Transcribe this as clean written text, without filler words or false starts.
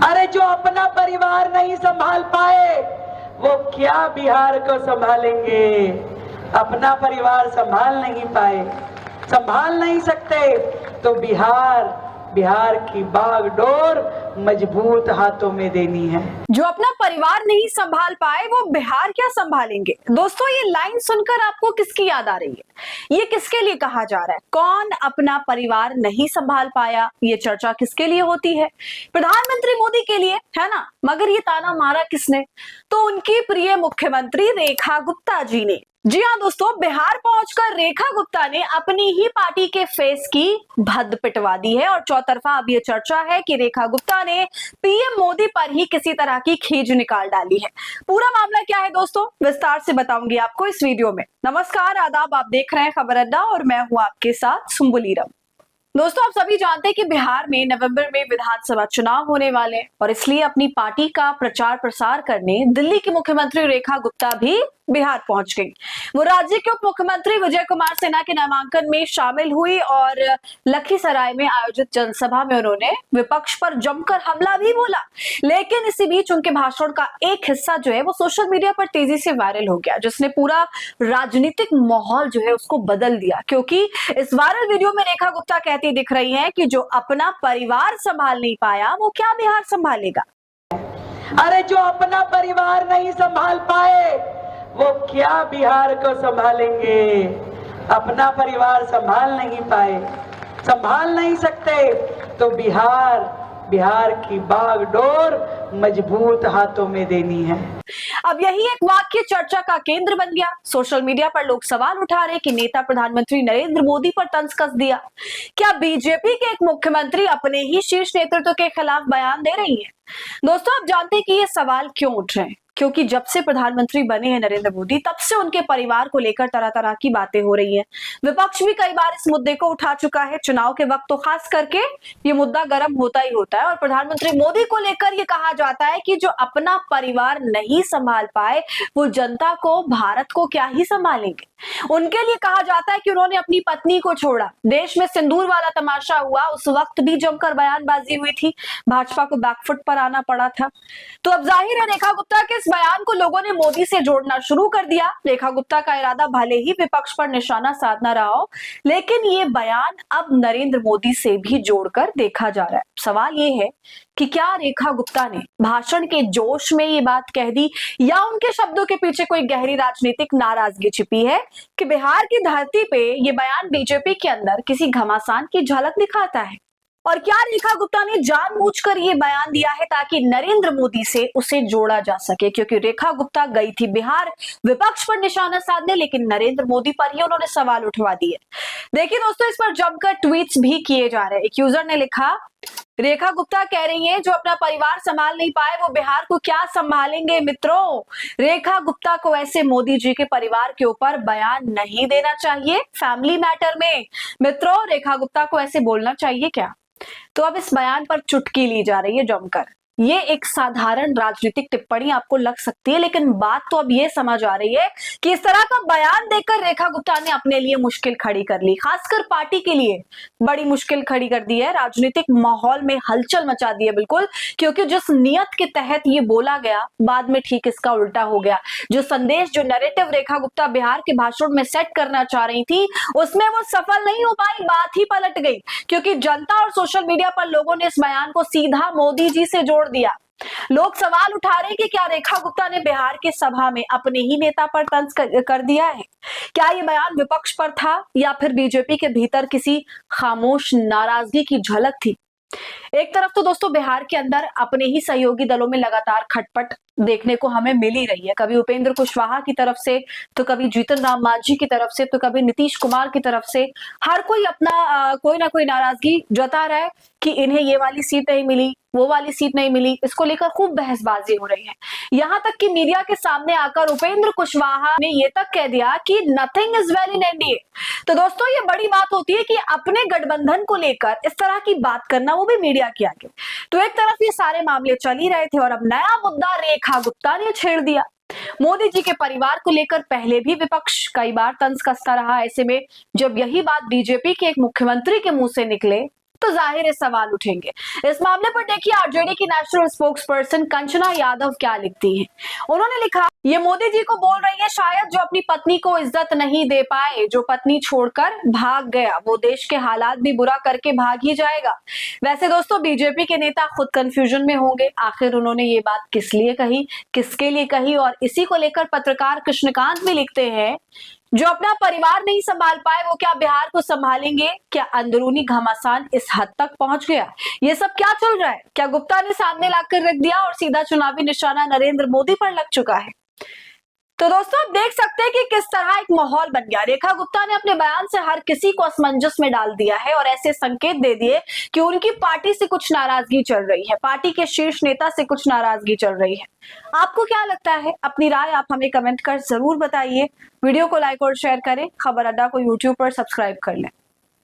अरे जो अपना परिवार नहीं संभाल पाए वो क्या बिहार को संभालेंगे। अपना परिवार संभाल नहीं पाए, संभाल नहीं सकते तो बिहार की बागडोर मजबूत हाथों में देनी है। जो अपना परिवार नहीं संभाल पाए वो बिहार क्या संभालेंगे। दोस्तों, ये लाइन सुनकर आपको किसकी याद आ रही है? ये किसके लिए कहा जा रहा है? कौन अपना परिवार नहीं संभाल पाया? ये चर्चा किसके लिए होती है? प्रधानमंत्री मोदी के लिए, है ना? मगर ये ताना मारा किसने? तो उनकी प्रिय मुख्यमंत्री रेखा गुप्ता जी ने। जी हाँ दोस्तों, बिहार पहुंचकर रेखा गुप्ता ने अपनी ही पार्टी के फेस की भद्द पिटवा दी है और चौतरफा अब ये चर्चा है कि रेखा गुप्ता ने पीएम मोदी पर ही किसी तरह की खींच निकाल डाली है। पूरा मामला क्या है दोस्तों, विस्तार से बताऊंगी आपको इस वीडियो में। नमस्कार, आदाब, आप देख रहे हैं खबर अड्डा और मैं हूं आपके साथ सुम्बुलीरम। दोस्तों, आप सभी जानते हैं कि बिहार में नवंबर में विधानसभा चुनाव होने वाले हैं और इसलिए अपनी पार्टी का प्रचार प्रसार करने दिल्ली की मुख्यमंत्री रेखा गुप्ता भी बिहार पहुंच गई। वो राज्य के उप मुख्यमंत्री विजय कुमार सिन्हा के नामांकन में शामिल हुई और लखीसराय में आयोजित जनसभा में उन्होंने विपक्ष पर जमकर हमला भी बोला। लेकिन इसी बीच उनके भाषण का एक हिस्सा जो है वो सोशल मीडिया पर तेजी से वायरल हो गया, जिसने पूरा राजनीतिक माहौल जो है उसको बदल दिया। क्योंकि इस वायरल वीडियो में रेखा गुप्ता कहती दिख रही है कि जो अपना परिवार संभाल नहीं पाया वो क्या बिहार संभालेगा। अरे जो अपना परिवार नहीं संभाल पाए वो क्या बिहार को संभालेंगे। अपना परिवार संभाल नहीं पाए, संभाल नहीं सकते तो बिहार की बागडोर मजबूत हाथों में देनी है। अब यही एक वाक्य चर्चा का केंद्र बन गया। सोशल मीडिया पर लोग सवाल उठा रहे कि नेता प्रधानमंत्री नरेंद्र मोदी पर तंज कस दिया। क्या बीजेपी के एक मुख्यमंत्री अपने ही शीर्ष नेतृत्व के खिलाफ बयान दे रही है? दोस्तों, आप जानते हैं कि ये सवाल क्यों उठ रहे हैं? क्योंकि जब से प्रधानमंत्री बने हैं नरेंद्र मोदी, तब से उनके परिवार को लेकर तरह तरह की बातें हो रही हैं। विपक्ष भी कई बार इस मुद्दे को उठा चुका है। चुनाव के वक्त तो खास करके ये मुद्दा गर्म होता ही होता है और प्रधानमंत्री मोदी को लेकर ये कहा जाता है कि जो अपना परिवार नहीं संभाल पाए वो जनता को, भारत को क्या ही संभालेंगे। उनके लिए कहा जाता है कि उन्होंने अपनी पत्नी को छोड़ा। देश में सिंदूर वाला तमाशा हुआ, उस वक्त भी जमकर बयानबाजी हुई थी, भाजपा को बैकफुट पर आना पड़ा था। तो अब जाहिर है रेखा गुप्ता के इस बयान को लोगों ने मोदी से जोड़ना शुरू कर दिया। रेखा गुप्ता का इरादा भले ही विपक्ष पर निशाना साधना रहा हो, लेकिन ये बयान अब नरेंद्र मोदी से भी जोड़कर देखा जा रहा है। सवाल ये है कि क्या रेखा गुप्ता ने भाषण के जोश में ये बात कह दी या उनके शब्दों के पीछे कोई गहरी राजनीतिक नाराजगी छिपी है कि बिहार की धरती पे ये बयान बीजेपी के अंदर किसी घमासान की झलक दिखाता है? और क्या रेखा गुप्ता ने जानबूझकर ये बयान दिया है ताकि नरेंद्र मोदी से उसे जोड़ा जा सके? क्योंकि रेखा गुप्ता गई थी बिहार विपक्ष पर निशाना साधने, लेकिन नरेंद्र मोदी पर ही उन्होंने सवाल उठवा दिए। देखिए दोस्तों, इस पर जमकर ट्वीट्स भी किए जा रहे हैं। एक यूजर ने लिखा, रेखा गुप्ता कह रही हैं जो अपना परिवार संभाल नहीं पाए वो बिहार को क्या संभालेंगे। मित्रों, रेखा गुप्ता को ऐसे मोदी जी के परिवार के ऊपर बयान नहीं देना चाहिए फैमिली मैटर में। मित्रों, रेखा गुप्ता को ऐसे बोलना चाहिए क्या? तो अब इस बयान पर चुटकी ली जा रही है जमकर। ये एक साधारण राजनीतिक टिप्पणी आपको लग सकती है, लेकिन बात तो अब ये समझ आ रही है कि इस तरह का बयान देकर रेखा गुप्ता ने अपने लिए मुश्किल खड़ी कर ली, खासकर पार्टी के लिए बड़ी मुश्किल खड़ी कर दी है। राजनीतिक माहौल में हलचल मचा दी है बिल्कुल, क्योंकि जिस नियत के तहत ये बोला गया बाद में ठीक इसका उल्टा हो गया। जो संदेश, जो नैरेटिव रेखा गुप्ता बिहार के भाषण में सेट करना चाह रही थी उसमें वो सफल नहीं हो पाई, बात ही पलट गई। क्योंकि जनता और सोशल मीडिया पर लोगों ने इस बयान को सीधा मोदी जी से जोड़ दिया। लोग सवाल उठा रहे हैं कि क्या रेखा गुप्ता ने बिहार की सभा में अपने ही नेता पर तंज कर दिया है? क्या ये बयान विपक्ष पर था या फिर बीजेपी के भीतर किसी खामोश नाराजगी की झलक थी? एक तरफ तो दोस्तों बिहार के अंदर अपने ही सहयोगी दलों में लगातार खटपट देखने को हमें मिल ही रही है। कभी उपेंद्र कुशवाहा की तरफ से, तो कभी जीतन राम मांझी की तरफ से, तो कभी नीतीश कुमार की तरफ से। हर कोई अपना कोई ना कोई नाराजगी जता रहा है कि इन्हें ये वाली सीट नहीं मिली, वो वाली सीट नहीं मिली। इसको लेकर खूब बहसबाजी हो रही है। यहाँ तक कि मीडिया के सामने आकर उपेंद्र कुशवाहा ने ये तक कह दिया कि nothing is well in NDA. तो दोस्तों, ये बड़ी बात होती है कि अपने गठबंधन को लेकर इस तरह की बात करना, वो भी मीडिया के आगे। तो एक तरफ ये सारे मामले चल ही रहे थे और अब नया मुद्दा रेखा गुप्ता ने छेड़ दिया। मोदी जी के परिवार को लेकर पहले भी विपक्ष कई बार तंज कसता रहा। ऐसे में जब यही बात बीजेपी के एक मुख्यमंत्री के मुंह से निकले तो जाहिर है सवाल उठेंगे। इस मामले पर देखिए आरजेडी की national spokes person Kanchana Yadav क्या लिखती हैं। उन्होंने लिखा, ये मोदी जी को बोल रही है शायद जो अपनी पत्नी को इज्जत नहीं दे पाए, जो पत्नी छोड़कर भाग गया वो देश के हालात भी बुरा करके भाग ही जाएगा। वैसे दोस्तों बीजेपी के नेता खुद कंफ्यूजन में होंगे, आखिर उन्होंने ये बात किस लिए कही, किसके लिए कही। और इसी को लेकर पत्रकार कृष्णकांत भी लिखते हैं, जो अपना परिवार नहीं संभाल पाए वो क्या बिहार को संभालेंगे। क्या अंदरूनी घमासान इस हद तक पहुंच गया? ये सब क्या चल रहा है? क्या गुप्ता ने सामने लाकर रख दिया और सीधा चुनावी निशाना नरेंद्र मोदी पर लग चुका है? तो दोस्तों आप देख सकते हैं कि किस तरह एक माहौल बन गया। रेखा गुप्ता ने अपने बयान से हर किसी को असमंजस में डाल दिया है और ऐसे संकेत दे दिए कि उनकी पार्टी से कुछ नाराजगी चल रही है, पार्टी के शीर्ष नेता से कुछ नाराजगी चल रही है। आपको क्या लगता है? अपनी राय आप हमें कमेंट कर जरूर बताइए। वीडियो को लाइक और शेयर करें। खबर अड्डा को यूट्यूब पर सब्सक्राइब कर लें।